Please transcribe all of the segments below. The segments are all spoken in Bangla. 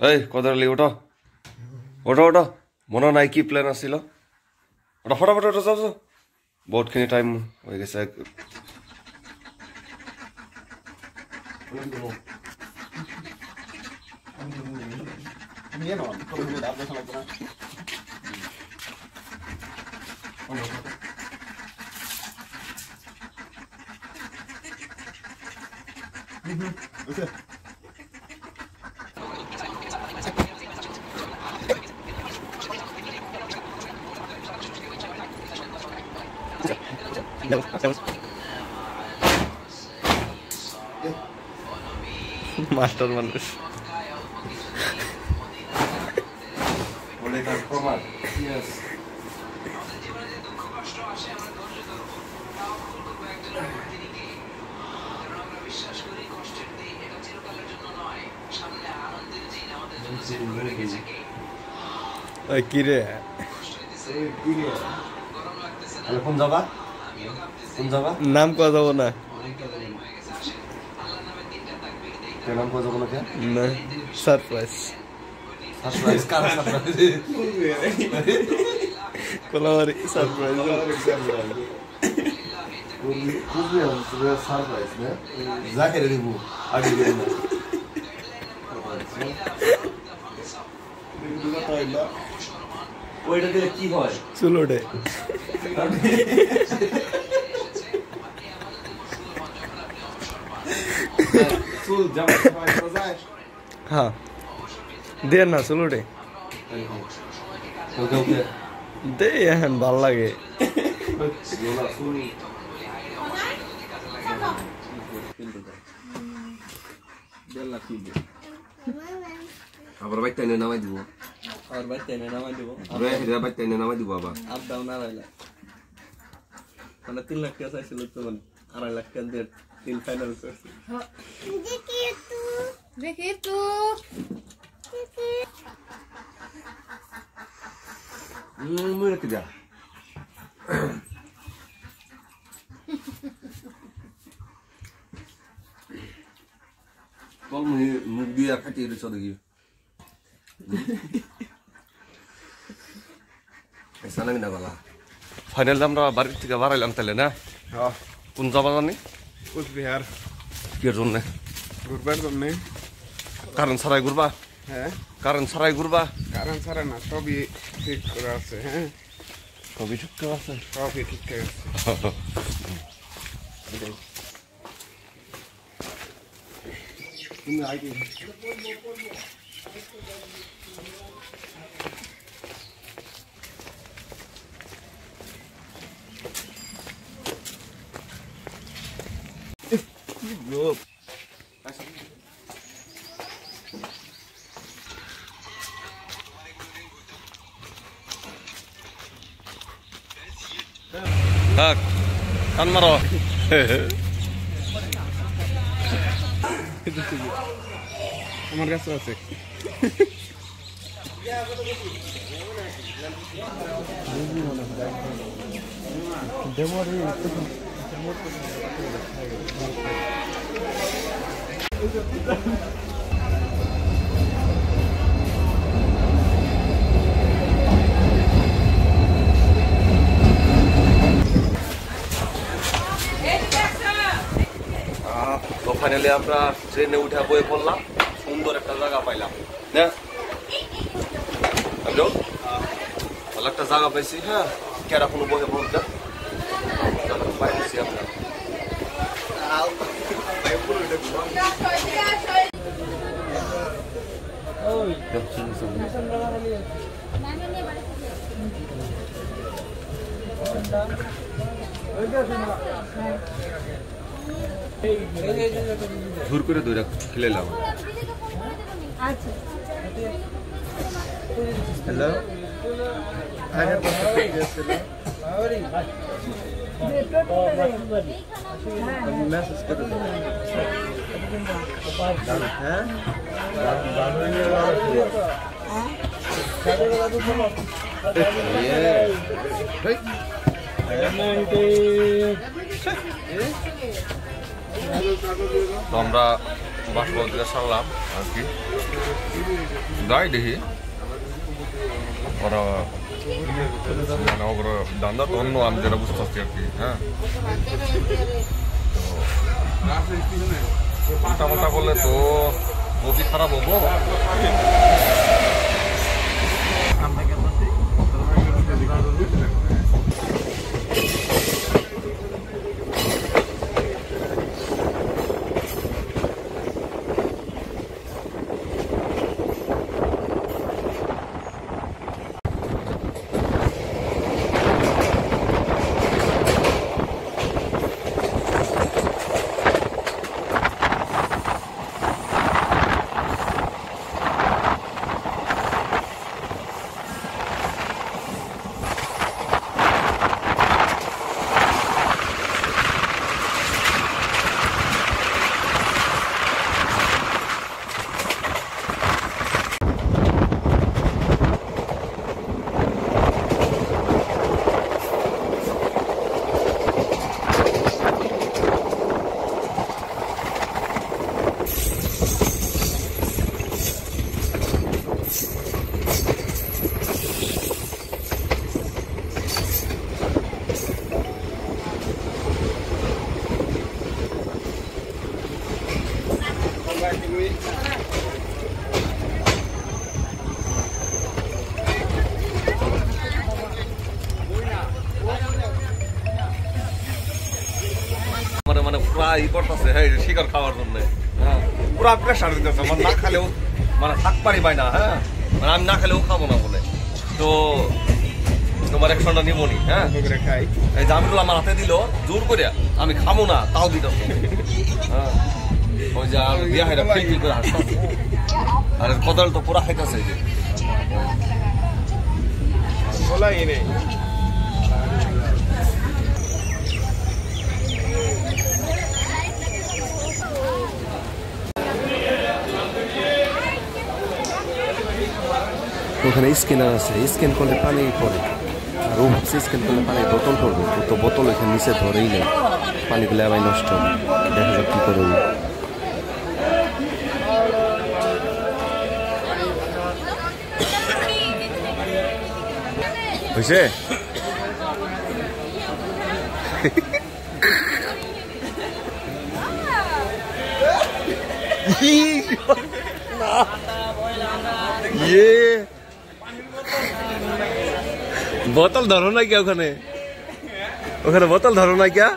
এই কদরালি ওঠো ওঠো ওঠো মনে নাই কি প্ল্যান আছিল ওটা ফটাফট ওঠো যাও যাও বহুতখিনি টাইম হয়ে গেছে মাস্টার মানুষ বলে তার প্রমাণ ইয়েস কি রে কোন যাবা নাম কয়া যাব না নাম কয়া যাব না কে না সারপ্রাইজ সারপ্রাইজ কার সারপ্রাইজ কোলাবারি সারপ্রাইজ সারপ্রাইজ না যাকে দিব আগে দিব না ওইটা দিলে কি হয় চুল ওঠে চুল জামা যায় হ্যাঁ দে না চুল ওঠে ওকে ওকে দে এখন ভাল লাগে আবার বাইক টাইনে নামাই দিব আর ভাই তেনে নামাই দিব বাইক টাইনে নামাই দিব আবার আপ ডাউন আড়াই লাখ মানে 3 লাখ টাকা চাইছিল তো মানে 2.5 লাখ টাকা দিয়ে 3 ফাইনাল করছি দেখি তো মুই রেখে যা কল মুখ দিয়ে খাটিয়ে রেছ দেখি ফাইনাল আমরা বাড়ির থেকে বাড়াইলাম তাহলে না কোন যাবা জানি কোচবিহার কি জন্য ঘুরবার জন্য কারণ ছাড়াই ঘুরবা হ্যাঁ কারণ ছাড়াই ঘুরবা কারণ ছাড়া না সবই ঠিক করে আছে হ্যাঁ সবই ঠিক আছে সবই ঠিকঠাক আছে তুমি আইডি Tak, kan maro. আমার কাছে আছে তো ফাইনালি আমরা ট্রেনে উঠে বয়ে পড়লাম সুন্দর একটা জায়গা পাইলাম না ভালো একটা জায়গা পাইছি হ্যাঁ কেরা কোনো বয়ে পড়তে পাইছি আমরা জোর করে দইরা খেলাইলাম হ্যালো মেসেজ করে হ্যাঁ তো আমরা বাসপত্রে সারলাম আর কি যাই দেখি ওরা মানে ওগুলো দান্দা তো অন্য আমি যেটা বুঝতে পারছি আর কি হ্যাঁ উল্টা পাল্টা করলে তো বসি খারাপ হবো মানে পুরা ই করতেছে হ্যাঁ শিকার খাওয়ার জন্য হ্যাঁ পুরা প্রেশার দিতেছে মানে না খালেও মানে থাক পারি পাই না হ্যাঁ মানে আমি না খালেও খাবো না বলে তো তোমার একশনটা নিবনি হ্যাঁ এই জামিগুলো আমার হাতে দিল জোর করে আমি খাবো না তাও দিতেছে হ্যাঁ ওই যে আর বিয়া হয় ফিল করে হাসতেছে আর কদল তো পুরা খাইতেছে যে বলাই নেই ওখানে স্ক্যানার আছে স্ক্যান করলে পানি পড়ে আর ও ভাবছে স্ক্যান করলে পানি বোতল পড়বে তো বোতল এখানে নিচে ধরেই নেই পানিগুলো আবার নষ্ট হবে দেখা যাক কী করে হয়েছে ये बोतल धरो ना क्या ওখানে बोतल धरो ना क्या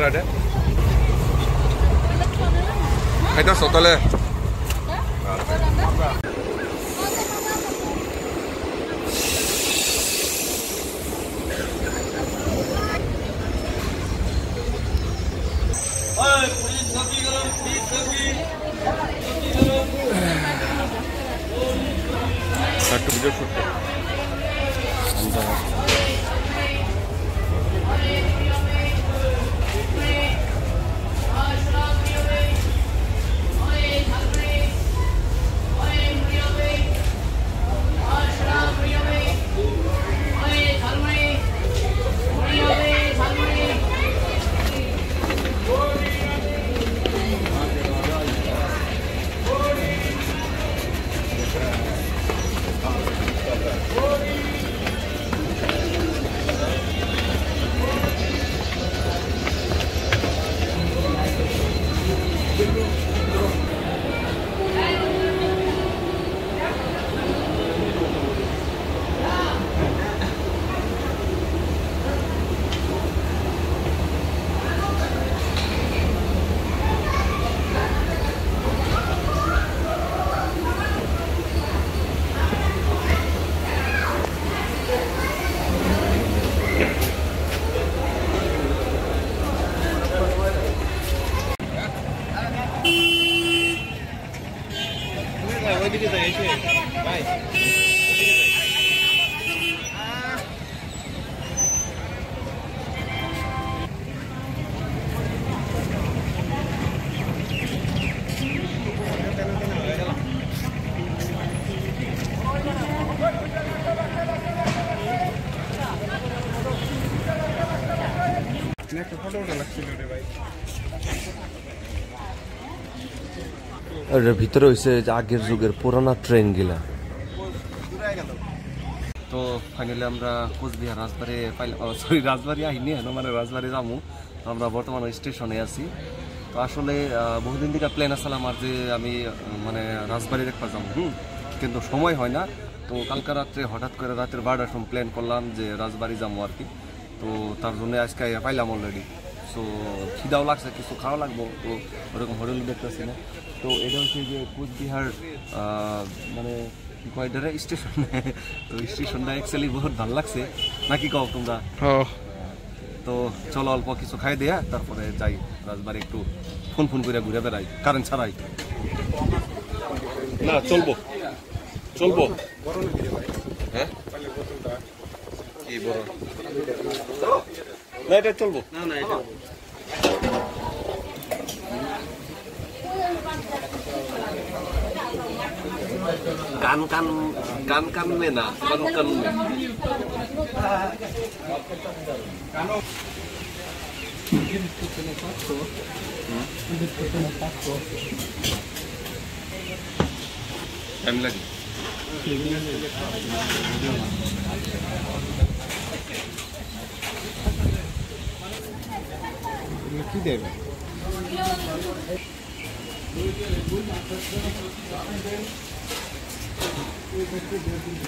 Ada? Kita sotole. Satu video shoot. একটা ফটো ওটা লাগছিল রে ভাই। এর ভিতরে হইছে যে আগের যুগের পুরানা ট্রেন গিলা। তো ফাইনালি আমরা কোচবিহার রাজবাড়ি পাইলাম, সরি রাজবাড়ি আহিনি হেন মানে রাজবাড়ি যাবো। আমরা বর্তমানে স্টেশনে আছি। তো আসলে বহুদিন থেকে প্ল্যান আসলে আমার যে আমি মানে রাজবাড়ি দেখতে যাবো, কিন্তু সময় হয় না। তো কালকে রাত্রে হঠাৎ করে রাতের 12টার সময় প্ল্যান করলাম যে রাজবাড়ি যাবো আর কি। তো তার জন্য আজকে পাইলাম অলরেডি। সো খিদাও লাগছে, কিছু খাওয়া লাগবো। তো ওরকম হোটেল দেখতেছি না। তো এটা হচ্ছে যে কোচবিহার মানে কয়ডারে স্টেশন। তো স্টেশনটা অ্যাকচুয়ালি বহুত ভালো লাগছে, নাকি কও তোমরা? তো চলো অল্প কিছু খাই দেয়া তারপরে যাই রাজবাড়ি, একটু ফোন করে ঘুরে বেড়াই কারেন্ট ছাড়াই। না চলবো হ্যাঁ কি বড় না এটা চলবো না এটা কান মে না কান মে টাইম লাগে কি দেবে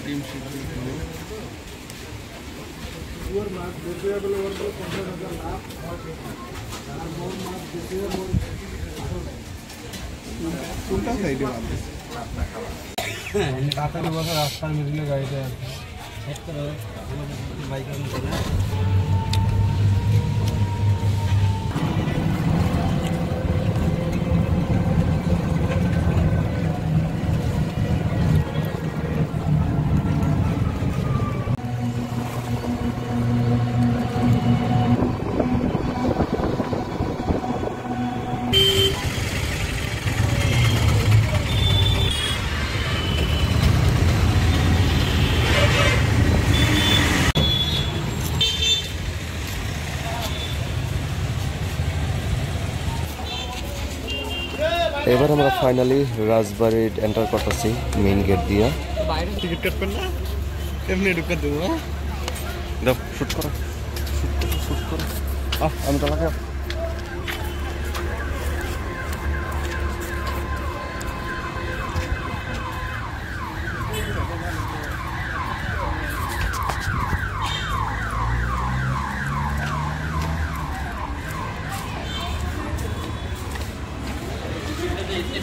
ডিম সিদ্ধ ওর মাছ দেবে বলে ওর 15,000 লাভ আর মোর মাছ দেবে মোর কোনটা সাইডে মাছ হ্যাঁ রাতের বছর রাস্তার মিডলে গাড়িতে আছে একটা বাইক আছে না। এবার আমরা ফাইনালি রাজবাড়ি এন্টার করতেছি মেইন গেট দিয়ে। বাইরে টিকিট কাটবেন না, এমনি ঢুকে দেবো। দাও শুট করো আমি তো লাগে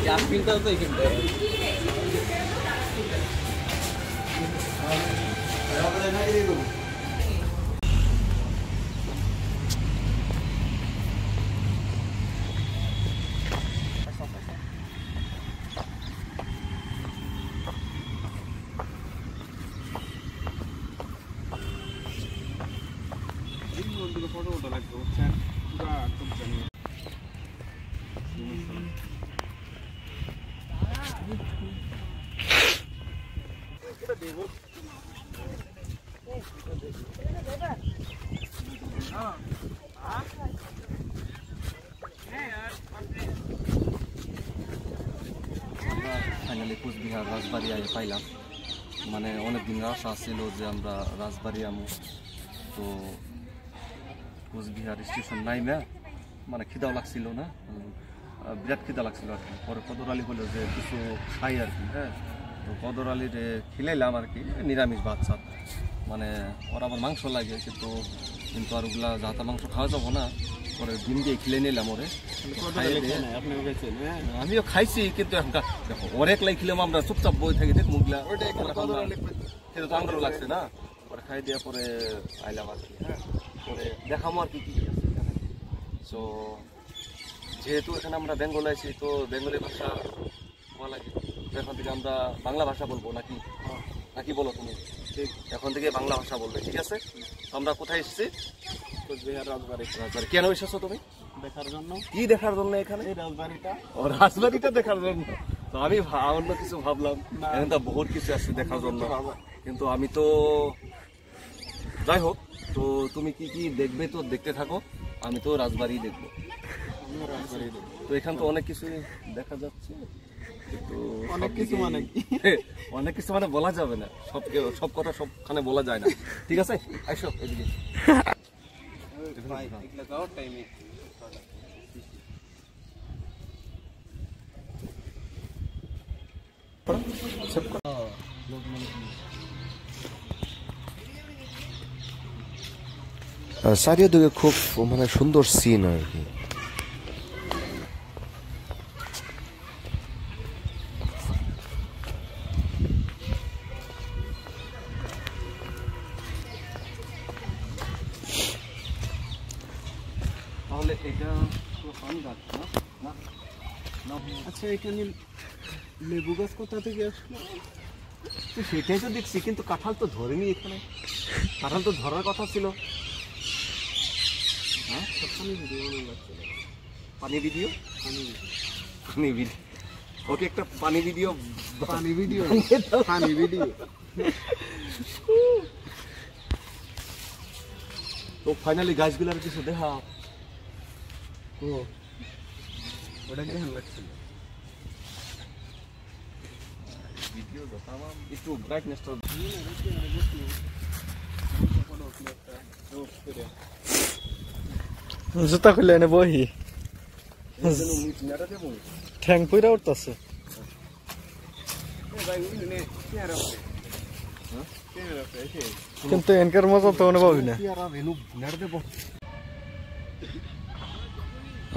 ডাস্টবিনটাও তো এখানটায়। ফটো ওটা লাগবে বুঝছেন, পুরা খুব জানি ফাইনালি কোচবিহার রাজবাড়ি আগে পাইলাম। মানে অনেকদিন আশা ছিল যে আমরা রাজবাড়ি আমু। তো কোচবিহার স্টেশন নাইমে মানে খিদাও লাগছিল না, বিরাট খিদা লাগছিল আর কি। পরে কদর আলী বললো যে কিছু খাই আর কি। হ্যাঁ, তো কদর আলীর খিলাইলাম আর কি, নিরামিষ ভাত সাত। মানে ওরা আবার মাংস লাগে, কিন্তু আর ওগুলা যাতা মাংস খাওয়া যাবো না। পরে ডিম দিয়ে খিলে নিলাম ওরে। আমিও খাইছি, কিন্তু দেখো ওর একলাই খিলাম, আমরা চুপচাপ বই থাকি দেখ মুখলা সেটা তো আমারও লাগছে না। পরে খাই দেওয়া পরে আইলাম আর কি। হ্যাঁ, পরে দেখামো আর কি কি আছে। সো যেহেতু এখানে আমরা বেঙ্গল আছি, তো বেঙ্গলি ভাষা বলা লাগে তো এখন থেকে আমরা বাংলা ভাষা বলবো নাকি নাকি বলো তুমি? ঠিক, এখন থেকে বাংলা ভাষা বলবে, ঠিক আছে? তো আমরা কোথায় এসেছি? কোচবিহার রাজবাড়ি। রাজবাড়ি। কেন এসেছো তুমি? দেখার জন্য। কি দেখার জন্য এখানে? এই রাজবাড়িটা। ও, রাজবাড়িটা দেখার জন্য। তো আমি অন্য কিছু ভাবলাম, এখানে তো বহুত কিছু আছে দেখার জন্য, কিন্তু আমি তো যাই হোক। তো তুমি কি কি দেখবে তো দেখতে থাকো, আমি তো রাজবাড়ি দেখবো। তো এখানে তো অনেক কিছু দেখা যাচ্ছে, কিন্তু অনেক কিছু মানে কি? অনেক কিছু মানে বলা যাবে না, সব কথা সবখানে বলা যায় না, ঠিক আছে? আসো এদিকে। চারিদিকে খুব মানে সুন্দর সিন আর কি। তাহলে এটা পান গাছ না? আচ্ছা, এখানে লেবু গাছ কোথা থেকে আসলো? তো সেটাই তো দেখছি, কিন্তু কাঁঠাল তো ধরেনি এখানে। কাঁঠাল তো ধরার কথা ছিল। হ্যাঁ, পানি ভিডিও। পানি ভিডিও, ওকে একটা পানি ভিডিও। পানি ভিডিও, পানি ভিডিও। তো ফাইনালি গাছগুলার কিছু দেখা। ও, ওটা কেমন লাগছিল? একটু ব্রাইটনেসটা জুতা খুলে এনে বহি ঠ্যাং পুরা উঠতেছে। কিন্তু এনকার মজা তো মনে পাবি না।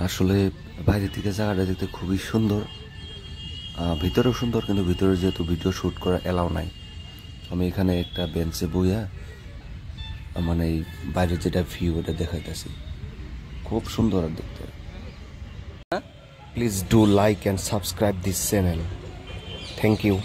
আসলে বাইরে থেকে জায়গাটা দেখতে খুবই সুন্দর, ভিতরেও সুন্দর, কিন্তু ভিতরে যেহেতু ভিডিও শ্যুট করা এলাও নাই, আমি এখানে একটা বেঞ্চে বইয়া মানে এই বাইরের যেটা ভিউ এটা দেখাইতেছি, খুব সুন্দর আর দেখতে। Please do like and subscribe this channel, thank you.